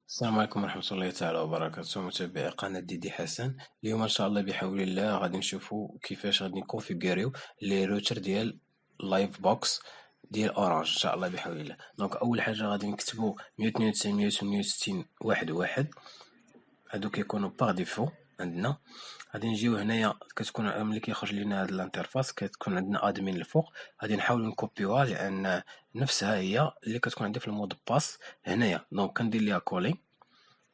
السلام عليكم ورحمة الله تعالى وبركاته، متابعي قناة ديدي حسن. اليوم ان شاء الله بحول الله غادي نشوفوا كيفاش غادي نكونفيغوريو لي روتر ديال لايف بوكس ديال اورانج ان شاء الله بحول الله. دونك اول حاجة غادي نكتبوا 192 168 واحد واحد، هادو كيكونوا باغ ديفو عندنا. غادي نجيو هنايا كتكون ملي كيخرج لينا هاد الانترفاس كتكون عندنا ادمين الفوق، غادي نحاولوا نكوبيوها لان نفسها هي اللي كتكون عندي في المود باس هنايا. دونك كندير ليها كولي،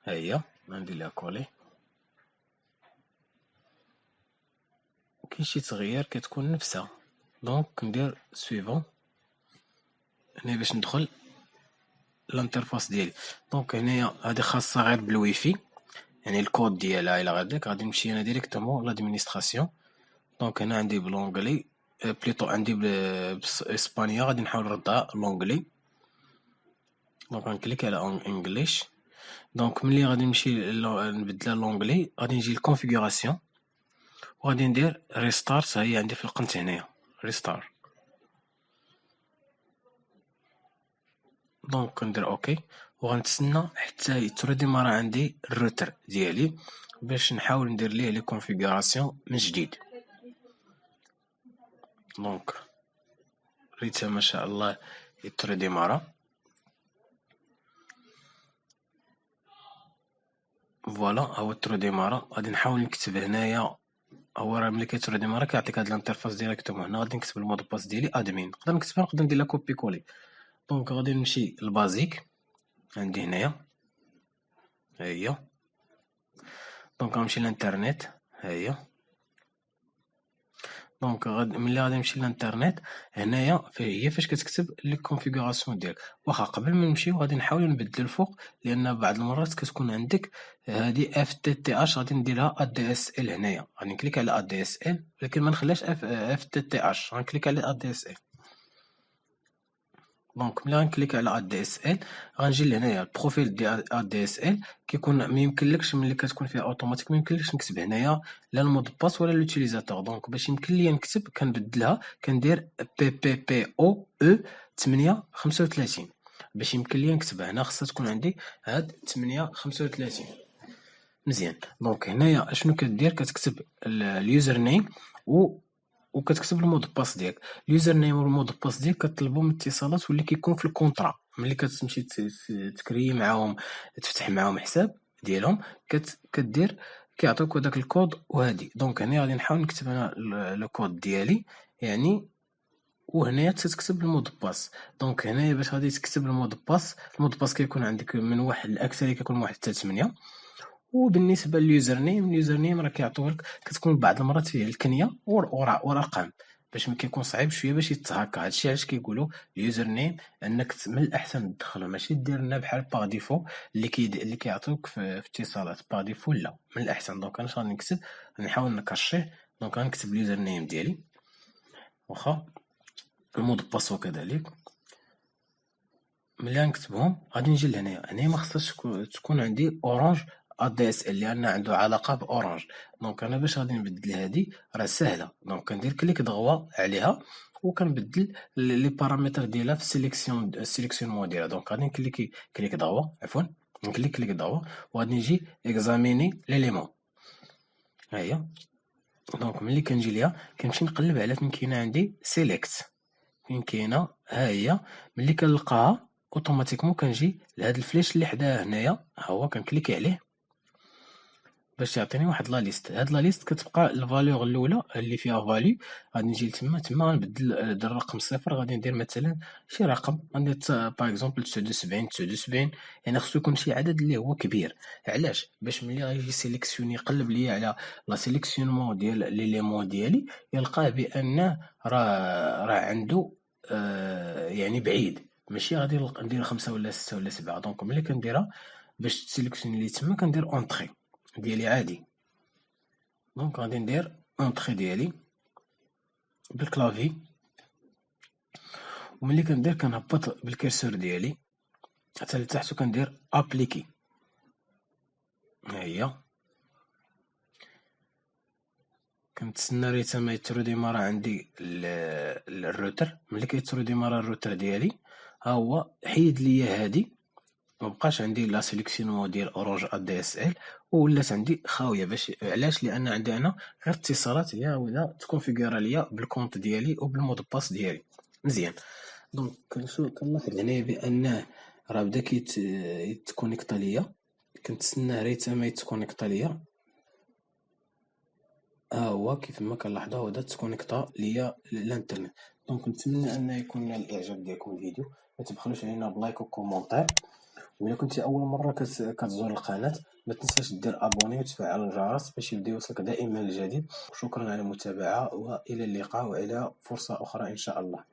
ها هي غندير ليها كولي. كاين شي تغيير كتكون نفسها، دونك كندير سويفون هنا باش ندخل الانترفاس ديالي. دونك هنايا هادي خاصها غير بالويفي، يعني الكود ديالها الى غاديك غادي نمشي انا ديريكتومون لادمينستراسيون. دونك هنا عندي بلونجلي بليطو عندي باسبانيا، غادي نحاول نردها لونجلي. دونك غنكليك على انجليش. دونك ملي غادي نمشي نبدلها لونجلي غادي نجي للكونفيغوراسيون وغادي ندير ريستارت، هي عندي في القنت هنايا ريستارت. دونك كندير اوكي وغنتسنى حتى يتريديمارا عندي الروتر ديالي باش نحاول ندير ليه لي كونفيغوراسيون من جديد. دونك ريتها ما شاء الله يتريديمارا. فوالا هو تريديمارا. غادي نحاول نكتب هنايا، هو راه ملي كيتريديمارا كيعطيك هاد الانترفاس ديريكتومون. هنا غادي نكتب المود باس ديالي ادمين، نقدر نكتبها نقدر ندير لها كوبي كولي. دونك غادي نمشي للبازيك عندي هنايا، ها هي. دونك غنمشي للانترنت، ها هي. دونك ملي غادي نمشي للانترنت هنايا هي فاش كتكتب لي كونفيغوراسيون ديالك. واخا قبل ما نمشيو غادي نحاولوا نبدلوا الفوق، لان بعض المرات كتكون عندك هذه اف تي تي اش، غادي نديرها ا دي اس ال. هنايا غادي نكليك على ا دي اس ال، ولكن ما نخليهاش اف تي تي اش، غنكليك على ا دي اس ال. دونك ملي غنكليك على ا دي اس ال غنجي لهنايا البروفيل ديال ا دي اس ال. كيكون ما يمكنلكش ملي كتكون فيها اوتوماتيك ما يمكنلكش نكتب هنايا لا المود باس ولا لوتيليزاتور. دونك باش يمكن ليا نكتب كنبدلها كندير بي بي بي او او 835. باش يمكن ليا نكتبها هنا خصها تكون عندي هاد 835 مزيان. دونك هنايا اشنو كدير؟ كتكتب اليوزر نيم وكتكتب المود باس ديالك. اليوزر نيم والمود باس ديالك كطلبوا من الاتصالات واللي كيكون في الكونطرا. ملي كتمشي تكري معاهم تفتح معاهم حساب ديالهم كدير كيعطيوك داك الكود وهادي. دونك هنا غادي نحاول نكتب انا الكود ديالي يعني، وهنايا تكتب المود باس. دونك هنايا باش غادي تكتب المود باس كيكون عندك من واحد الاكثر كيكون واحد حتى 8. وبالنسبه لليوزر نيم، اليوزر نيم راه كيعطيوك كتكون بعض المرات فيه الكنيه ورقم باش ما كيكون صعيب شويه باش يتهكا. هادشي علاش كيقولوا اليوزر نيم انك من الاحسن تدخله، ماشي دير لنا بحال باغ ديفو اللي كيعطيوك في اتصالات باغ ديفو، لا من الاحسن. دونك انا غادي نكتب نحاول نكاشيه. دونك غنكتب اليوزر نيم ديالي واخا المود باسو كذلك. ملي غنكتبهم غادي نجي لهنايا ما خصهاش تكون عندي اورانج ا دي اس ال لان عنده علاقه باورانج. دونك انا باش غادي نبدل هادي راه سهله. دونك كندير كليك ضغوه عليها وكنبدل لي بارامتر ديالها في السيليكسيون ديالها. دونك غادي كليك ضغوه، عفوا كليك ضغوه وغادي نجي اكزاميني ليليمون، ها هي. دونك ملي كنجي ليها كنمشي نقلب على فين كاينه عندي سيليكت، فين كاينه ها هي. ملي كنلقاها اوتوماتيكمون كنجي لهاد الفليش اللي حداها هنايا، ها هو كنكليكي عليه باش يعطيني واحد لا ليست. هاد لا ليست كتبقى الفاليور الاولى اللي فيها فاليو. غادي نجي لتما غنبدل الرقم صفر، غادي ندير مثلا شي رقم، غندير باغ اكزومبل 79 يعني خصو يكون شي عدد اللي هو كبير. علاش؟ باش ملي غيجي سيليكسيوني يقلب ليا على لا سيليكسيونمون ديال ليليمون ديالي يلقاه بان راه عنده يعني بعيد، ماشي غادي ندير 5 ولا 6 ولا 7. دونك ملي كنديرها باش تسيليكسيوني لي تما كندير اونطري ديالي عادي. دونك غادي ندير اونطري ديالي بالكلافي، وملي كندير كنهبط بالكرسور ديالي حتى لتحت وكندير ابليكي، ها هي. كنتسنى ريتا ما يتروديمارا عندي الروتر. ملي كيتروديمارا الروتر ديالي ها هو حيد ليا هادي مبقاش عندي لا سيليكسيونمون ديال اورانج ادي اس ال، ولات عندي خاويه. باش علاش؟ لان عندي انا غير اتصالات هي ولا تكونفيغورا ليا بالكونت ديالي وبالمود باس ديالي مزيان. دونك كنلاحظ هنايا بانه راه بدا يتكونيكتا ليا، كنتسناه حتى حتى ما يتكونيكتا ليا. ها هو كيف ما كنلاحظوا هو دا تكونيكتا ليا الانترنت. دونك نتمنى ان يكون نال الاعجاب ديالكم الفيديو، ما تبخلوش علينا بلايك وكومونتير، وإلا كنتي اول مره كتزور القناه ما تنساش دير ابوني وتفعل الجرس باش يبدا يوصلك دائما الجديد. شكرا على المتابعه والى اللقاء والى فرصه اخرى ان شاء الله.